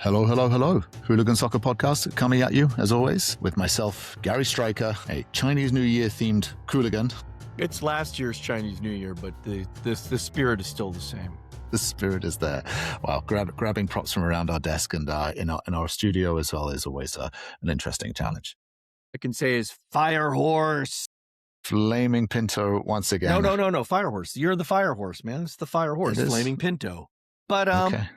Hello, hello, hello. Hooligan Soccer Podcast coming at you, as always, with myself, Gary Stryker, a Chinese New Year themed Qooligan. It's last year's Chinese New Year, but the spirit is still the same. The spirit is there. Wow, grabbing props from around our desk and in our studio as well is always an interesting challenge. I can say is Fire Horse. Flaming Pinto once again. No, Fire Horse. You're the Fire Horse, man. It's the Fire Horse, Flaming Pinto. But okay.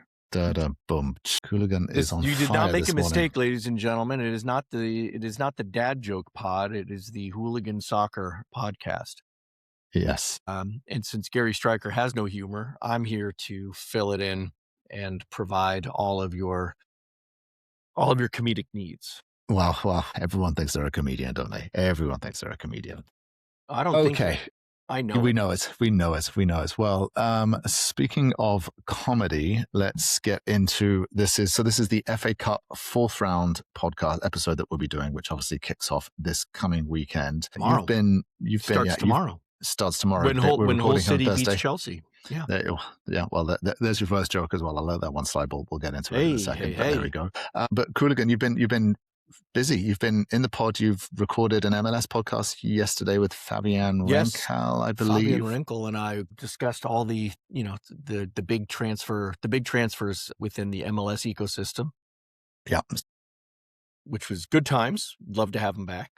Boom. Qooligan is on fire. You did not make a mistake, morning. ladies and gentlemen. It is not the dad joke pod. It is the Hooligan Soccer Podcast. Yes. And since Gary Stryker has no humor, I'm here to fill it in and provide all of your comedic needs. Well, everyone thinks they're a comedian, don't they? Everyone thinks they're a comedian. I don't think okay. I know. We know it. Well, speaking of comedy, let's get into this. This is the FA Cup fourth round podcast episode that we'll be doing, which obviously kicks off this coming weekend. Tomorrow. Tomorrow. Starts tomorrow. When Hull City beats Chelsea. Yeah. Well, there's your first joke as well. I'll let that one slide. We'll get into it in a second. There we go. But Qooligan, you've been busy. You've been in the pod. You've recorded an MLS podcast yesterday with Fabian Renkel, I believe. Fabian Renkel and I discussed all the big transfers within the MLS ecosystem. Yeah, which was good times. Love to have him back.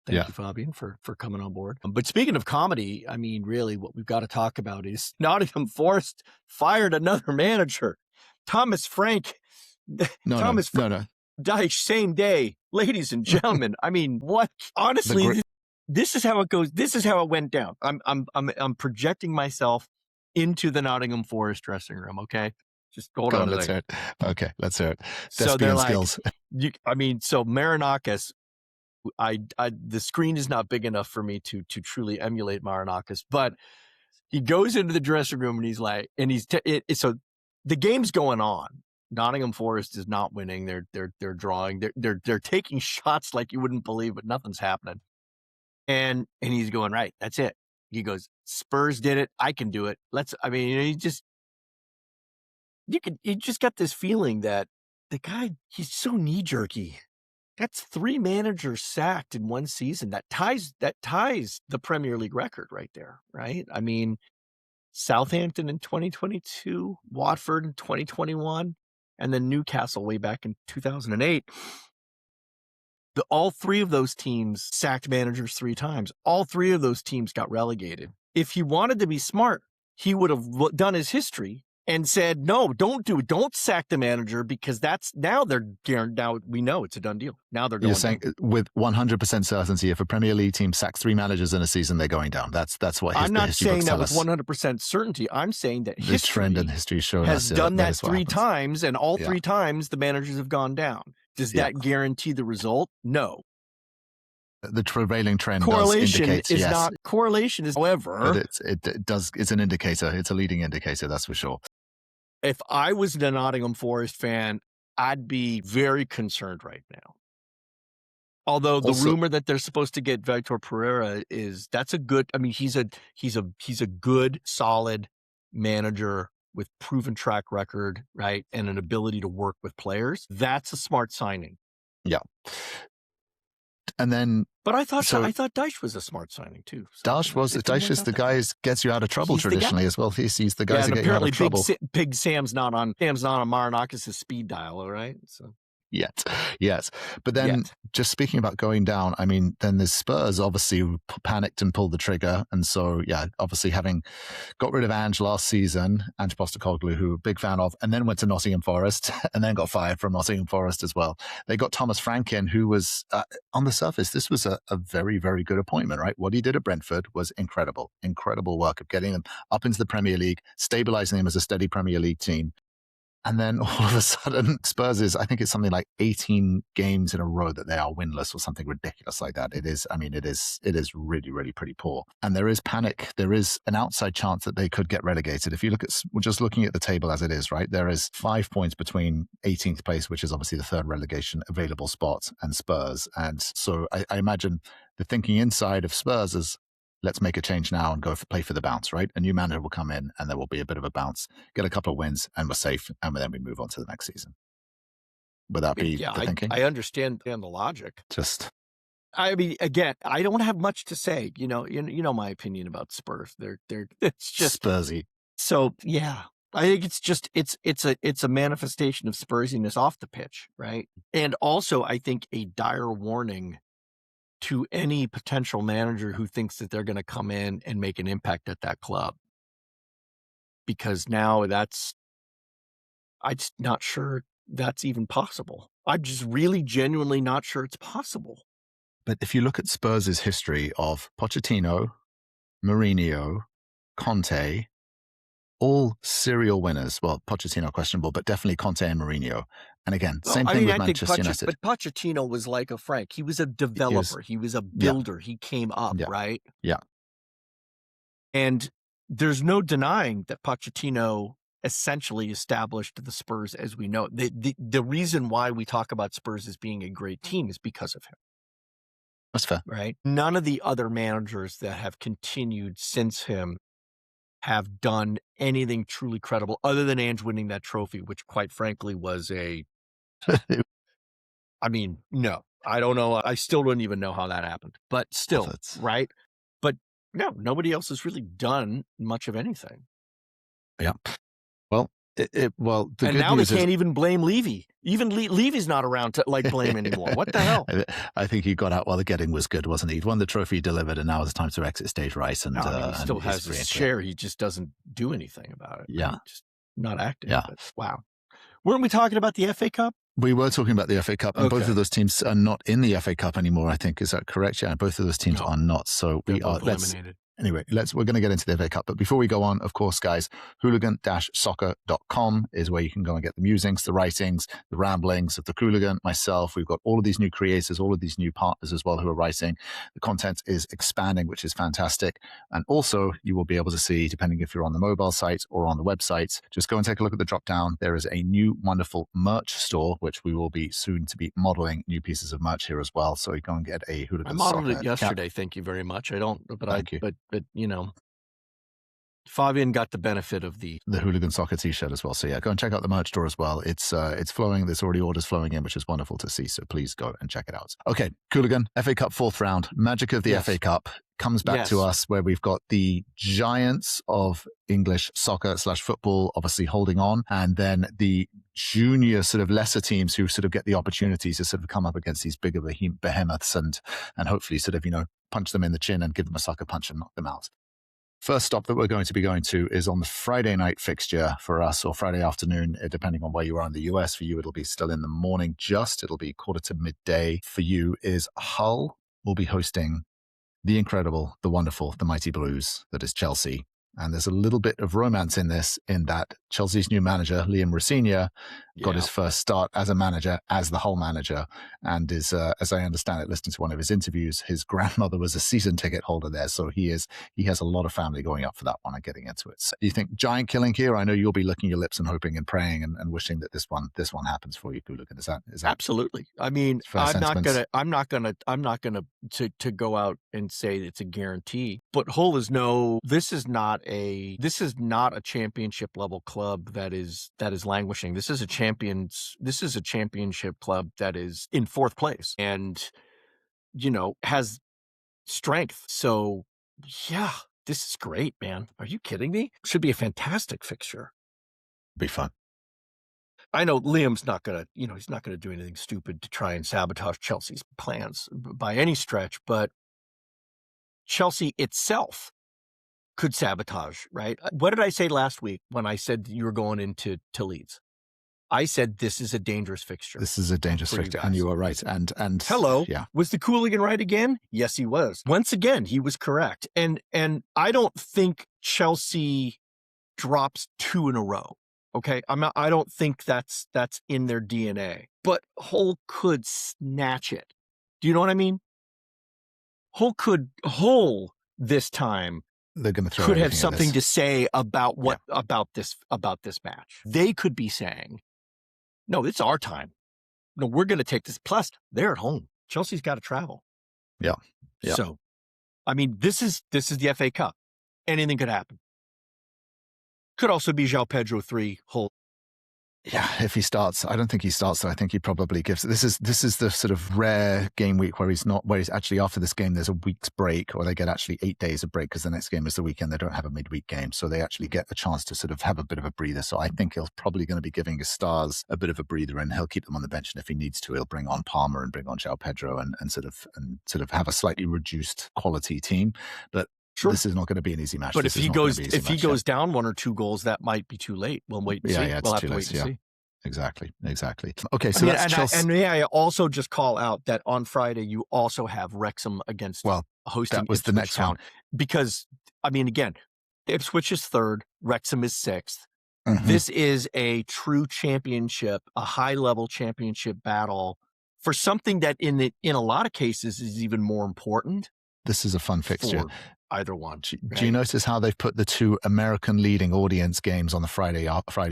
Thank you, Fabian, for coming on board. But speaking of comedy, I mean, really, what we've got to talk about is Nottingham Forest fired another manager, Thomas Frank. No. Dyche, same day. Ladies and gentlemen, I mean, what? Honestly, this is how it goes. This is how it went down. I'm projecting myself into the Nottingham Forest dressing room. Okay, just hold on. Let's hear it. Okay, let's hear it. So they're skills. So Marinakis. The screen is not big enough for me to truly emulate Marinakis, but he goes into the dressing room and he's like, so the game's going on. Nottingham Forest is not winning. They're drawing. They're taking shots like you wouldn't believe, but nothing's happening. And he's going, right, that's it. He goes, Spurs did it. I can do it. You just got this feeling that the guy, he's so knee jerky. That's 3 managers sacked in one season. That ties the Premier League record right there, right? I mean, Southampton in 2022, Watford in 2021, and then Newcastle way back in 2008. All 3 of those teams sacked managers 3 times. All 3 of those teams got relegated. If he wanted to be smart, he would have done his history and said, no, don't do it. Don't sack the manager because now we know it's a done deal. Now they're going down. You're saying with 100% certainty, if a Premier League team sacks 3 managers in a season, they're going down. That's what I'm not saying that with us. 100% certainty. I'm saying that the trend in history has done that 3 times, and all 3 times the managers have gone down. Does that guarantee the result? No. The prevailing trend correlation is not correlation is, however, but it's an indicator. It's a leading indicator, that's for sure. If I was a Nottingham Forest fan, I'd be very concerned right now. Although the rumor that they're supposed to get Victor Pereira that's a good. I mean, he's a good, solid manager with proven track record, right, and an ability to work with players. That's a smart signing. Yeah. And then, but I thought Dyche was a smart signing too. So Dyche is the guy who gets you out of trouble traditionally as well. He's the guy who gets you out of trouble. Big Sam's not on Marinakis' speed dial, all right? So. Yes. But then just speaking about going down, I mean, then the Spurs obviously panicked and pulled the trigger. And so, obviously having got rid of Ange last season, Ange Postecoglou, who a big fan of, and then went to Nottingham Forest and then got fired from Nottingham Forest as well. They got Thomas Frank in, who was, on the surface, this was a very, very good appointment, right? What he did at Brentford was incredible work of getting them up into the Premier League, stabilizing them as a steady Premier League team. And then all of a sudden, Spurs I think it's something like 18 games in a row that they are winless or something ridiculous like that. It is really, really pretty poor. And there is panic. There is an outside chance that they could get relegated. If you look at, we're just looking at the table as it is, right? There is 5 points between 18th place, which is obviously the 3rd relegation available spot, and Spurs. And so I imagine the thinking inside of Spurs is, let's make a change now and play for the bounce, right? A new manager will come in and there will be a bit of a bounce, get a couple of wins and we're safe. And then we move on to the next season. Would that be the thinking? I understand the logic. I mean, again, I don't have much to say. You know my opinion about Spurs. It's just Spursy. So yeah, I think it's a manifestation of Spursiness off the pitch, right? And also, I think a dire warning to any potential manager who thinks that they're going to come in and make an impact at that club, because now I'm just not sure that's even possible. I'm just really genuinely not sure it's possible. But if you look at Spurs' history of Pochettino, Mourinho, Conte, all serial winners. Well, Pochettino questionable, but definitely Conte and Mourinho. And again, same thing with Manchester United. But Pochettino was like a Frank. He was a developer. He was a builder. He came up, right? Yeah. And there's no denying that Pochettino essentially established the Spurs as we know. The reason why we talk about Spurs as being a great team is because of him. That's fair. Right? None of the other managers that have continued since him have done anything truly credible other than Ange winning that trophy, which quite frankly was I mean, no, I don't know. I still don't even know how that happened, but still, right? But no, nobody else has really done much of anything. Yeah. Well, and now they can't even blame Levy. Even Levy's not around to blame anymore. What the hell? I think he got out while the getting was good, wasn't he? He'd won the trophy, delivered, and now it's time to exit stage right. And he still has his share. He just doesn't do anything about it. Yeah, just not active. Yeah. But, wow. Weren't we talking about the FA Cup? We were talking about the FA Cup, and both of those teams are not in the FA Cup anymore. I think, is that correct? Yeah, both of those teams are not. So we are eliminated. Anyway, we're going to get into the FA Cup. But before we go on, of course, guys, hooligan-soccer.com is where you can go and get the musings, the writings, the ramblings of the Qooligan, myself. We've got all of these new creators, all of these new partners as well who are writing. The content is expanding, which is fantastic. And also, you will be able to see, depending if you're on the mobile site or on the website, just go and take a look at the drop down. There is a new wonderful merch store, which we will be soon to be modeling new pieces of merch here as well. So you go and get a Hooligan Soccer. I modeled it yesterday. Thank you very much. I don't, but Thank you. But you know, Fabian got the benefit of the Hooligan Soccer t-shirt as well. So yeah, go and check out the merch store as well. It's flowing. There's already orders flowing in, which is wonderful to see. So please go and check it out. Okay, Qooligan, FA Cup 4th round, magic of the FA Cup comes back to us, where we've got the giants of English soccer/football obviously holding on, and then the junior sort of lesser teams who sort of get the opportunities to sort of come up against these bigger behemoths and hopefully sort of, punch them in the chin and give them a sucker punch and knock them out. First stop that we're going to be going to is on the Friday night fixture for us, or Friday afternoon, depending on where you are in the US. For you, it'll be still in the morning, it'll be 1:45 for you, is Hull will be hosting the incredible, the wonderful, the mighty Blues, that is Chelsea. And there's a little bit of romance in this, in that Chelsea's new manager, Liam Rosenior, got his first start as a manager, as the Hull manager, and is, as I understand it, listening to one of his interviews, his grandmother was a season ticket holder there, so he has a lot of family going up for that one and getting into it. So do you think giant killing here? I know you'll be licking your lips and hoping and praying and wishing that this one happens for you, Qooligan. Is that absolutely? I mean, I'm not gonna to go out and say it's a guarantee, but Hull is this is not a championship level club that is languishing. This is a championship club that is in 4th place and has strength. So yeah, this is great, man. Are you kidding me? Should be a fantastic fixture. Be fun. I know Liam's not gonna he's not gonna do anything stupid to try and sabotage Chelsea's plans by any stretch, but Chelsea itself could sabotage, right? What did I say last week when I said you were going into Leeds? I said this is a dangerous fixture. This is a dangerous fixture, and you are right. And hello, was the Qooligan right again? Yes, he was. Once again, he was correct. And I don't think Chelsea drops 2 in a row. Okay, I don't think that's in their DNA. But Hull could snatch it. Do you know what I mean? Hull this time. They're going to throw could have something to say about about this match. They could be saying, "No, it's our time. No, we're going to take this." Plus, they're at home. Chelsea's got to travel. Yeah. So, I mean, this is the FA Cup. Anything could happen. Could also be João Pedro 3, Hull Yeah, if he starts, I don't think he starts. So I think he probably gives. This is the sort of rare game week where he's actually after this game there's a week's break, or they get actually 8 days of break because the next game is the weekend. They don't have a midweek game, so they actually get a chance to sort of have a bit of a breather. So I think he's probably going to be giving his stars a bit of a breather, and he'll keep them on the bench. And if he needs to, he'll bring on Palmer and bring on João Pedro and sort of have a slightly reduced quality team, but. Sure. This is not going to be an easy match. But if he goes down 1 or 2 goals, that might be too late. We'll wait and see. We'll have to wait and see. Exactly. Okay, so that's Chelsea. And may I also just call out that on Friday you also have Wrexham against hosting that was Ipswich the next Town. one. Because, I mean, again, Ipswich is 3rd, Wrexham is 6th. Mm-hmm. This is a true championship, a high-level championship battle for something that in a lot of cases is even more important. This is a fun fixture. Either one. Do you notice how they've put the 2 American leading audience games on the Friday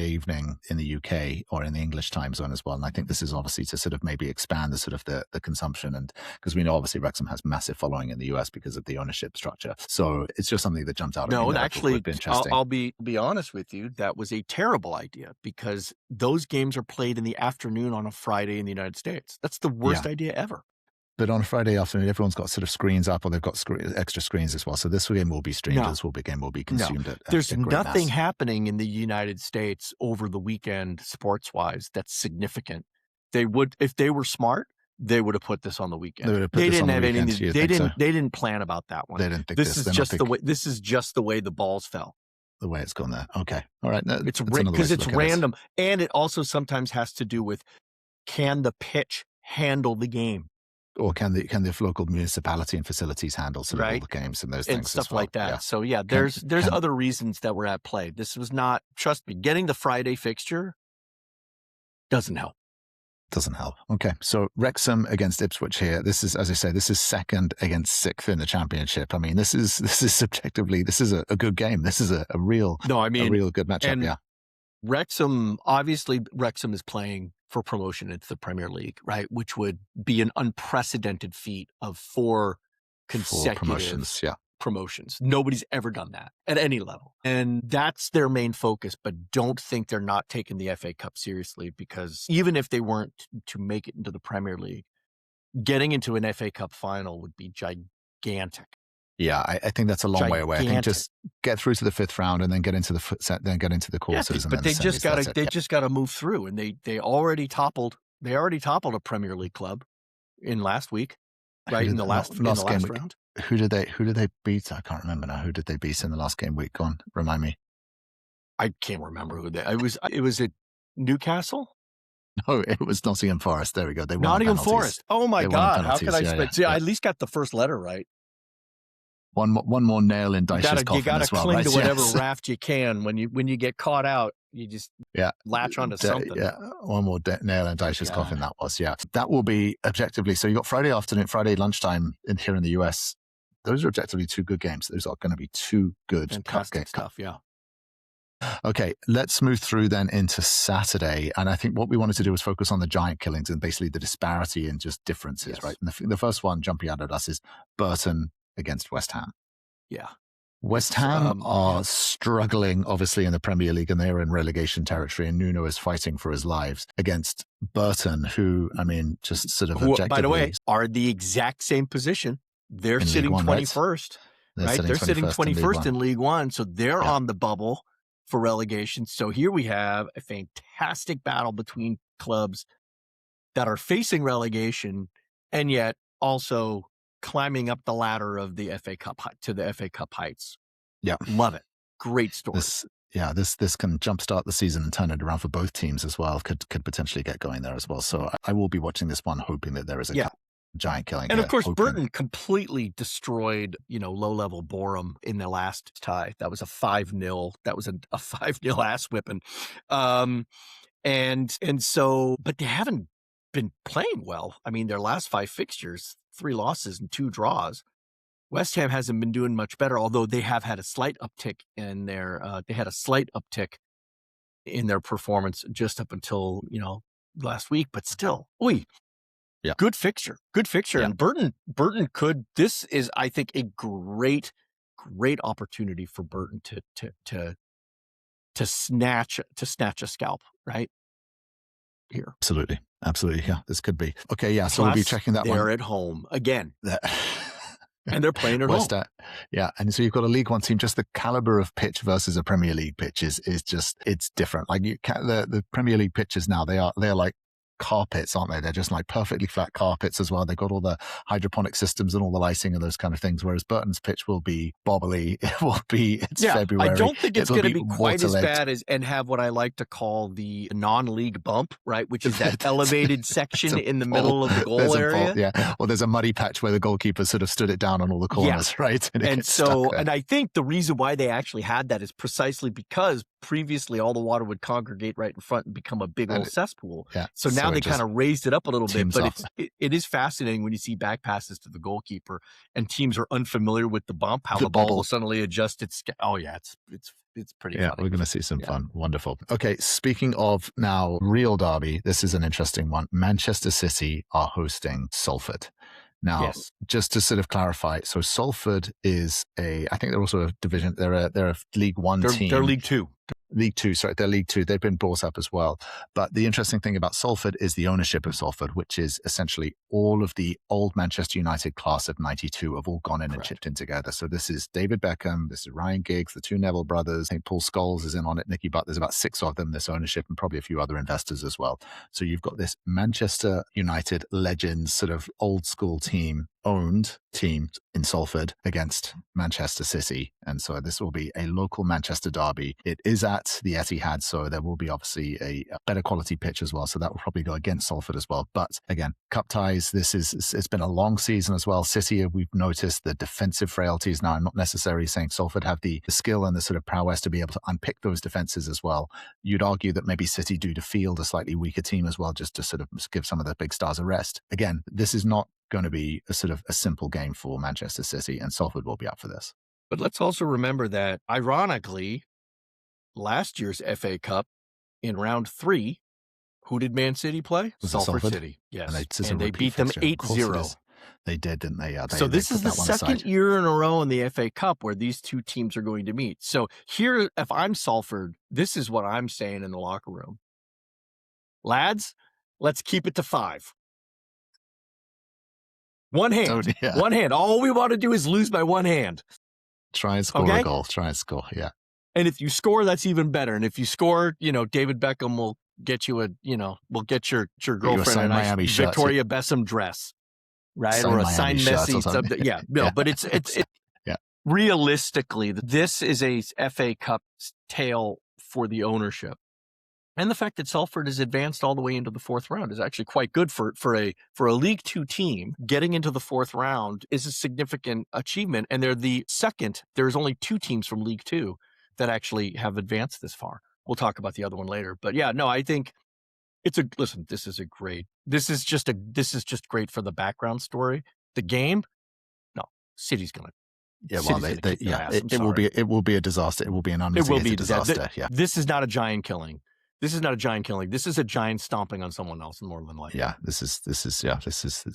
evening in the UK or in the English time zone as well? And I think this is obviously to sort of maybe expand the sort of the consumption, and because we know obviously Wrexham has massive following in the US because of the ownership structure. So it's just something that jumped out. No, and actually, I'll be honest with you, that was a terrible idea because those games are played in the afternoon on a Friday in the United States. That's the worst idea ever. But on a Friday afternoon, everyone's got sort of screens up, or they've got extra screens as well. So this game will be streamed. This game will be consumed. There's nothing happening in the United States over the weekend, sports-wise, that's significant. They would, if they were smart, they would have put this on the weekend. They didn't have anything. They didn't plan about that one. They didn't think this is just the way. This is just the way the balls fell. The way it's gone there. Okay, all right. It's because it's random, and it also sometimes has to do with can the pitch handle the game. Or can the local municipality and facilities handle sort of all the games and those things and stuff as well. like that? Yeah. So there's other reasons that were at play. This was not, trust me, getting the Friday fixture doesn't help. Okay, so Wrexham against Ipswich here. This is, as I say, this is 2nd against 6th in the championship. I mean, this is subjectively, this is a good game. This is a real good matchup. Wrexham is playing for promotion into the Premier League, right? Which would be an unprecedented feat of 4 consecutive promotions. Nobody's ever done that at any level. And that's their main focus, but don't think they're not taking the FA Cup seriously, because even if they weren't to make it into the Premier League, getting into an FA Cup final would be gigantic. Yeah, I think that's a long way away. I think just get through to the 5th round and then get into the quarters. But they just got to move through, and they already toppled a Premier League club in last week, right? In the last round. Who did they beat? I can't remember now. Who did they beat in the last game week? Go on, remind me. I can't remember who it was. It Newcastle? No, it was Nottingham Forest. There we go. They won Nottingham Forest. Oh my God! How could I expect? I at least got the first letter right. One more nail in Dyche's coffin as well. You got to cling to whatever raft you can. When you get caught out, you just latch onto something. Yeah, one more nail in Dyche's coffin. That was That will be objectively. So you got Friday afternoon, Friday lunchtime here in the US. Those are objectively 2 good games. Those are going to be 2 good fantastic stuff. Yeah. Okay, let's move through then into Saturday. And I think what we wanted to do was focus on the giant killings and basically the disparity and just differences, right? And the first one jumping out at us is Burton against West Ham. Yeah. West Ham are struggling, obviously, in the Premier League, and they're in relegation territory, and Nuno is fighting for his lives against Burton, who, I mean, just sort of objectively... By the way, are the exact same position. They're sitting 21st, right? They're sitting 21st in League One, so they're on the bubble for relegation. So here we have a fantastic battle between clubs that are facing relegation and yet also climbing up the ladder of the FA Cup to the FA Cup heights. Yeah. Love it. Great story. This can jumpstart the season and turn it around for both teams as well. Could potentially get going there as well. So I will be watching this one, hoping that there is a giant killing. And of course, Burton completely destroyed, low-level Boreham in the last tie. That was a 5-0. That was a 5-0 ass whipping. And so, but they haven't been playing well. I mean, their last 5 fixtures, 3 losses and 2 draws. West Ham hasn't been doing much better, although they have had a slight uptick in their performance just up until, last week, but still, good fixture. Yeah. And Burton this is, I think, a great opportunity for Burton to snatch a scalp, right? here. Absolutely. Yeah, this could be. Okay, yeah, so we'll be checking that they're one. at home again. And they're playing at home. Yeah, and so you've got a League One team. Just the caliber of pitch versus a Premier League pitch is just, it's different. Like the Premier League pitches now, they're like carpets, aren't they? They're just like perfectly flat carpets as well. They've got all the hydroponic systems and all the lighting and those kind of things, whereas Burton's pitch will be bobbly. It will be, February. I don't think it's going to be quite as bad as, and have what I like to call the non-league bump, right? Which is that elevated section in the middle of the goal area. Yeah. Or there's a muddy patch where the goalkeeper sort of stood it down on all the corners, right? And I think the reason why they actually had that is precisely because previously all the water would congregate right in front and become a big old cesspool. Yeah. So now they kind of raised it up a little bit, but it is fascinating when you see back passes to the goalkeeper and teams are unfamiliar with the bump, how the ball will suddenly adjust its. Oh yeah, it's pretty funny. We're going to see some fun. Wonderful. Okay, speaking of now real derby, this is an interesting one. Manchester City are hosting Salford. Now, just to sort of clarify, so Salford is I think they're also a division. They're a League One team. They're League Two. They're League Two. They've been brought up as well. But the interesting thing about Salford is the ownership of Salford, which is essentially all of the old Manchester United class of 92 have all gone in and chipped in together. So this is David Beckham, this is Ryan Giggs, the two Neville brothers, I think Paul Scholes is in on it, Nicky Butt. There's about 6 of them, this ownership, and probably a few other investors as well. So you've got this Manchester United legends sort of old school owned team in Salford against Manchester City. And so this will be a local Manchester derby. It is at the Etihad, so there will be obviously a better quality pitch as well. So that will probably go against Salford as well. But again, cup ties, it's been a long season as well. City, we've noticed the defensive frailties. Now, I'm not necessarily saying Salford have the skill and the sort of prowess to be able to unpick those defenses as well. You'd argue that maybe City do to field a slightly weaker team as well, just to sort of give some of the big stars a rest. Again, this is not going to be a sort of a simple game for Manchester City, and Salford will be up for this. But let's also remember that, ironically, last year's FA Cup in round 3, who did Man City play? Salford City. Yes. And they beat them 8-0. They did, didn't they? Yeah. So this is the second year in a row in the FA Cup where these two teams are going to meet. So here, if I'm Salford, this is what I'm saying in the locker room. Lads, let's keep it to 5. One hand. One hand. All we want to do is lose by one hand. Try and score a goal. Try and score. Yeah. And if you score, that's even better. And if you score, David Beckham will get you will get your girlfriend a nice Victoria Beckham dress, right? Or a signed Messi. But it's realistically, this is a FA Cup tale for the ownership. And the fact that Salford is advanced all the way into the 4th round is actually quite good for a League Two team. Getting into the 4th round is a significant achievement, and they're the second. There's only 2 teams from League Two that actually have advanced this far. We'll talk about the other one later, but I think this is just great for the background story. The game, no, City's gonna. Yeah, well, it will be a disaster. It will be an unmitigated disaster. Yeah, this is not a giant killing. This is not a giant killing. This is a giant stomping on someone else, more than likely. Yeah, this is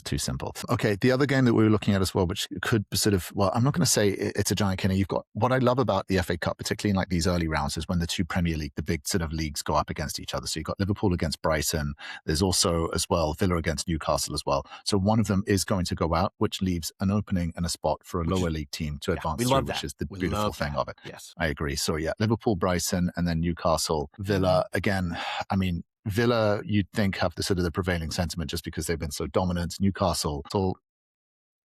too simple. Okay, the other game that we were looking at as well, which could sort of, well, I'm not going to say it's a giant killing. You've got, what I love about the FA Cup, particularly in like these early rounds, is when the 2 Premier League, the big sort of leagues go up against each other. So you've got Liverpool against Brighton. There's also as well Villa against Newcastle as well. So one of them is going to go out, which leaves an opening and a spot for a lower league team to advance through, which is the beautiful thing of it. Yes, I agree. So yeah, Liverpool, Brighton, and then Newcastle, Villa. Again, I mean, Villa, you'd think, have the sort of the prevailing sentiment just because they've been so dominant. Newcastle,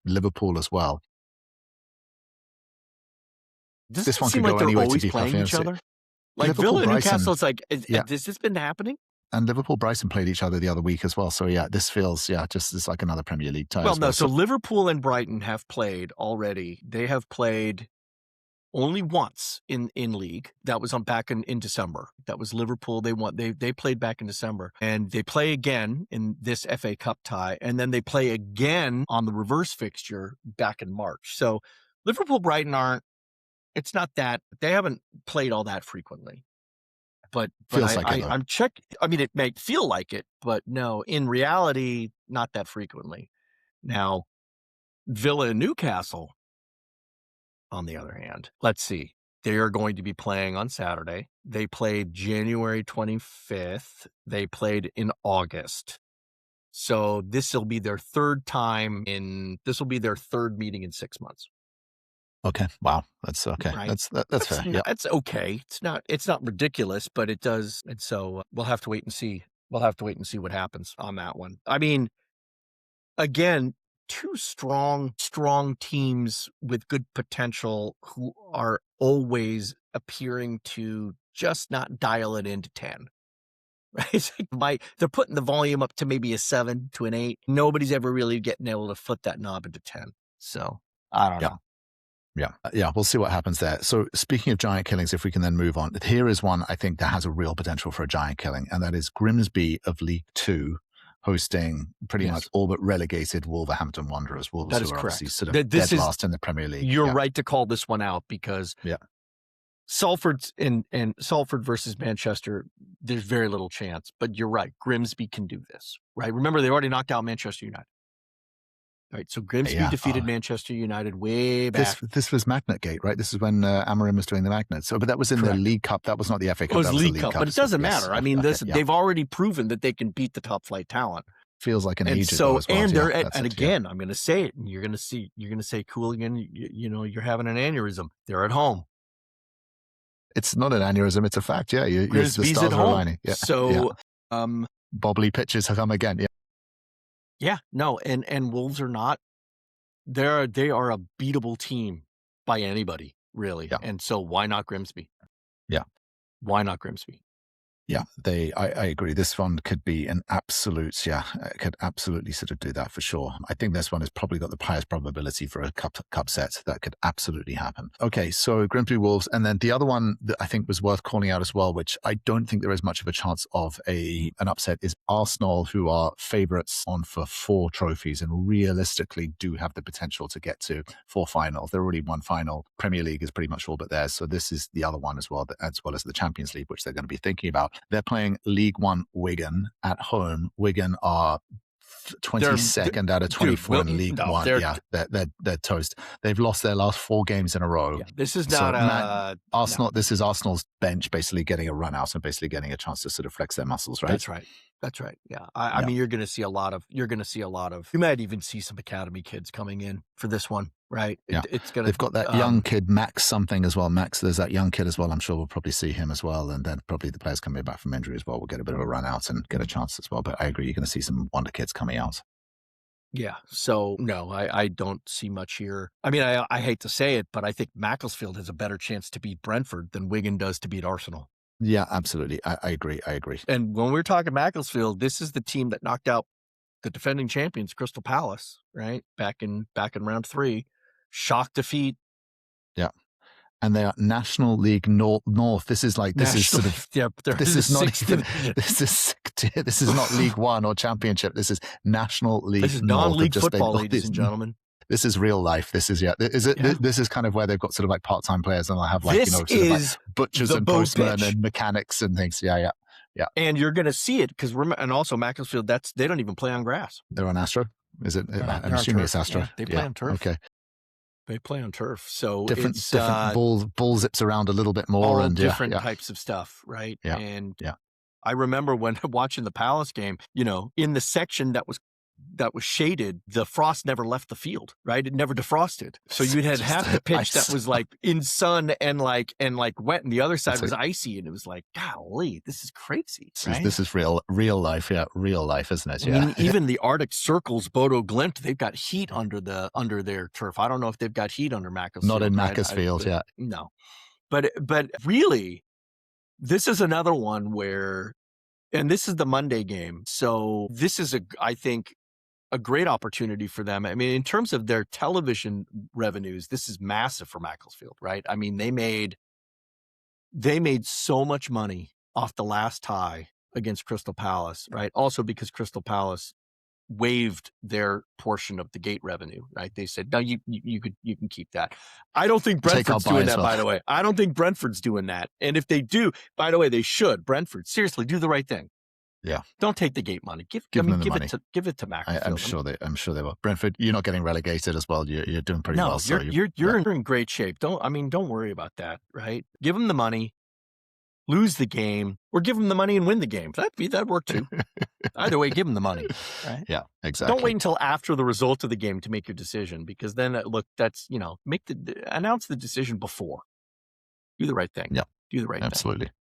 Liverpool as well. This one could go anyway to be playing each other. Like Liverpool, Villa and Newcastle, it's like, has this been happening? And Liverpool, Brighton played each other the other week as well. So yeah, this feels, just it's like another Premier League tie. Well, no, so Liverpool and Brighton have played already. They have played only once in league. That was back in December. That was Liverpool. They played back in December, and they play again in this FA Cup tie, and then they play again on the reverse fixture back in March. So Liverpool, Brighton it's not that they haven't played all that frequently, but I'm checked. I mean, it may feel like it, but no, in reality, not that frequently. Now, Villa and Newcastle, on the other hand, let's see. They are going to be playing on Saturday. They played January 25th. They played in August. So this will be their third meeting in 6 months. Okay. Wow. That's okay. Right? That's fair. Yeah. It's okay. It's not ridiculous, but it does. And so we'll have to wait and see. We'll have to wait and see what happens on that one. I mean, again, two strong teams with good potential who are always appearing to just not dial it into 10. Right? They're putting the volume up to maybe a 7 to an 8. Nobody's ever really getting able to flip that knob into 10. So I don't know. Yeah, we'll see what happens there. So speaking of giant killings, if we can then move on, here is one I think that has a real potential for a giant killing, and that is Grimsby of League 2 hosting pretty much all but relegated Wolverhampton Wanderers. Wolves, that is who are correct. Obviously sort of dead last in the Premier League. You're right to call this one out because Salford and Salford versus Manchester, there's very little chance. But you're right, Grimsby can do this. Right? Remember, they already knocked out Manchester United. Right, so Grimsby defeated Manchester United way back. This was Magnet Gate, right? This is when Amorim was doing the Magnet. So, but that was in the League Cup. That was not the FA Cup. It was League Cup, but it doesn't matter. I mean, they've already proven that they can beat the top flight talent. Feels like an age ago as well. And they're again, I'm going to say it, and you're going to say Qooligan, you're having an aneurysm. They're at home. It's not an aneurysm; it's a fact. Yeah, Grimsby's at home. Yeah. So, bobbly pitches have come again. Yeah. Yeah. No, and Wolves are not. They are a beatable team by anybody, really. Yeah. And so why not Grimsby? Yeah. Why not Grimsby? Yeah, I agree. This one could be an absolute, could absolutely sort of do that for sure. I think this one has probably got the highest probability for a cup set. That could absolutely happen. Okay, so Grimsby Wolves. And then the other one that I think was worth calling out as well, which I don't think there is much of a chance of an upset, is Arsenal, who are favourites on for 4 trophies and realistically do have the potential to get to 4 finals. They're already won final. Premier League is pretty much all but theirs. So this is the other one as well as the Champions League, which they're going to be thinking about. They're playing League 1 Wigan at home. Wigan are 22nd out of 24 in League 1. They're toast. They've lost their last 4 games in a row. Yeah, this is not Arsenal. No. This is Arsenal's bench basically getting a run out and basically getting a chance to sort of flex their muscles, right? That's right. Yeah. I mean, you're going to see a lot of, you might even see some academy kids coming in for this one, right? Yeah. They've got that young kid, Max something as well. Max, there's that young kid as well. I'm sure we'll probably see him as well. And then probably the players coming back from injury as well will get a bit of a run out and get a chance as well. But I agree, you're going to see some wonder kids coming out. Yeah. So, no, I don't see much here. I mean, I hate to say it, but I think Macclesfield has a better chance to beat Brentford than Wigan does to beat Arsenal. Yeah, absolutely. I agree. And when we're talking Macclesfield, this is the team that knocked out the defending champions, Crystal Palace, right? Back in round 3. Shock defeat. Yeah. And they are National League North. This is not League 1 or Championship. This is National League. This is non-league football, ladies and gentlemen. This is real life. This is This is kind of where they've got sort of like part-time players, and they'll have like sort of like butchers and postmen and mechanics and things. Yeah. And you're going to see it because and also Macclesfield. They don't even play on grass. They're on Astro. Is it? I'm assuming it's Astro. Yeah, they play on turf. Okay. They play on turf, so different ball zips around a little bit more, and different types of stuff, right? Yeah. And I remember when watching the Palace game, in the section that was shaded, the frost never left the field, right? It never defrosted. So you had half the pitch that was like in sun and like wet, and the other side was icy, and it was like, golly, this is crazy. Right? This is real life, real life, isn't it? Yeah. I mean, even the Arctic Circle's Bodo Glimt, they've got heat under their turf. I don't know if they've got heat under Macclesfield. Not in Macclesfield, No, but really, this is another one where, and this is the Monday game, so this is I think a great opportunity for them. I mean, in terms of their television revenues, this is massive for Macclesfield, right? I mean, they made so much money off the last tie against Crystal Palace, right? Also because Crystal Palace waived their portion of the gate revenue, right? They said, no, you can keep that. I don't think Brentford's doing that, by the way. I don't think Brentford's doing that. And if they do, by the way, they should. Brentford, seriously, do the right thing. Yeah. Don't take the gate money. Give them the money. Give it to Macclesfield. I'm sure they will. Brentford, you're not getting relegated as well. You're doing pretty well. So you're in great shape. Don't worry about that, right? Give them the money, lose the game, or give them the money and win the game. That'd work too. Either way, give them the money, right? Yeah, exactly. Don't wait until after the result of the game to make your decision, because then that's, announce the decision before. Do the right thing. Yeah. Do the right thing. Absolutely.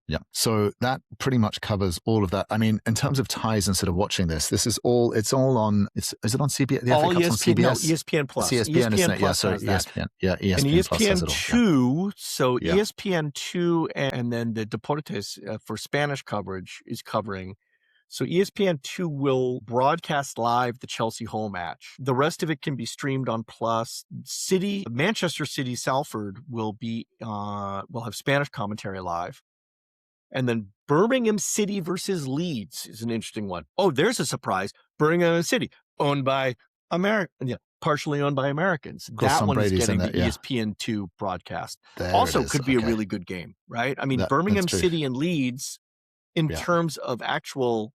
Yeah. So that pretty much covers all of that. I mean, in terms of ties and sort of watching this is all, is it on CBS? The FA Cup's on CBS? No, ESPN Plus. It's ESPN, isn't it? Yeah, so ESPN. Yeah, ESPN and ESPN2, so yeah. ESPN2 and then the Deportes for Spanish coverage is covering. So ESPN2 will broadcast live the Chelsea Hull match. The rest of it can be streamed on Plus. Manchester City Salford will have Spanish commentary live. And then Birmingham City versus Leeds is an interesting one. Oh, there's a surprise. Birmingham City, partially owned by Americans. That one is getting the ESPN2 broadcast. Also could be a really good game, right? I mean, Birmingham City and Leeds, in terms of actual,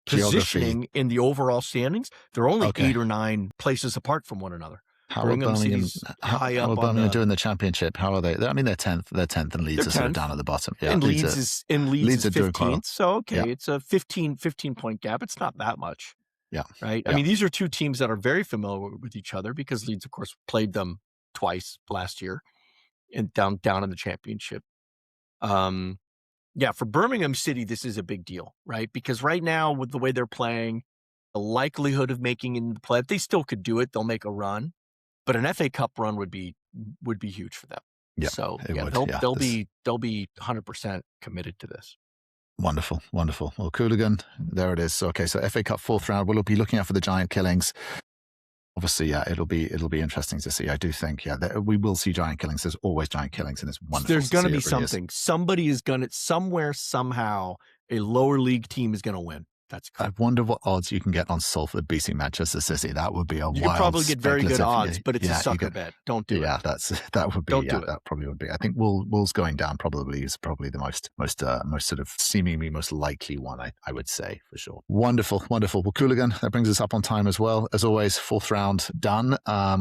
positioning in the overall standings, they're only 8 or 9 places apart from one another. How are Birmingham doing the championship? How are they? I mean, they're 10th. They're 10th, and Leeds are sort of down at the bottom. Yeah, and Leeds is 15th. So yeah. It's a 15 point gap. It's not that much. Yeah, right. Yeah. I mean, these are two teams that are very familiar with each other, because Leeds, of course, played them twice last year, and down in the championship. For Birmingham City, this is a big deal, right? Because right now, with the way they're playing, the likelihood of making in the play, they still could do it. They'll make a run. But an FA Cup run would be huge for them. Yeah, so they'll be 100% committed to this. Wonderful. Well, Qooligan, there it is. Okay, so FA Cup 4th round. We'll be looking out for the giant killings. Obviously, it'll be interesting to see. I do think, we will see giant killings. There's always giant killings, and it's wonderful. There's going to be something. Somebody is going to somehow a lower league team is going to win. That's correct. I wonder what odds you can get on Salford beating Manchester City. That would be a wild. You could probably get very good odds, but it's a sucker bet. Don't do it. Yeah, that would be. Don't do it. That probably would be. I think Wolves going down is probably the most sort of seemingly most likely one. I would say for sure. Wonderful. Well, Qooligan, that brings us up on time as well. As always, 4th round done.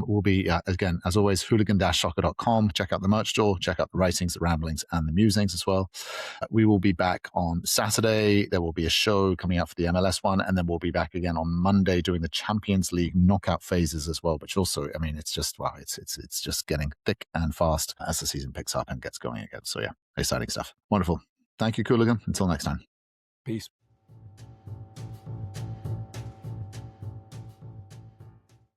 We'll be again, as always, hooligan-soccer.com. Check out the merch store. Check out the writings, the ramblings, and the musings as well. We will be back on Saturday. There will be a show coming out for the MLS one, and then we'll be back again on Monday doing the Champions League knockout phases as well, which also, I mean, it's just it's just getting thick and fast as the season picks up and gets going again. So exciting stuff. Wonderful. Thank you, Qooligan. Until next time. Peace.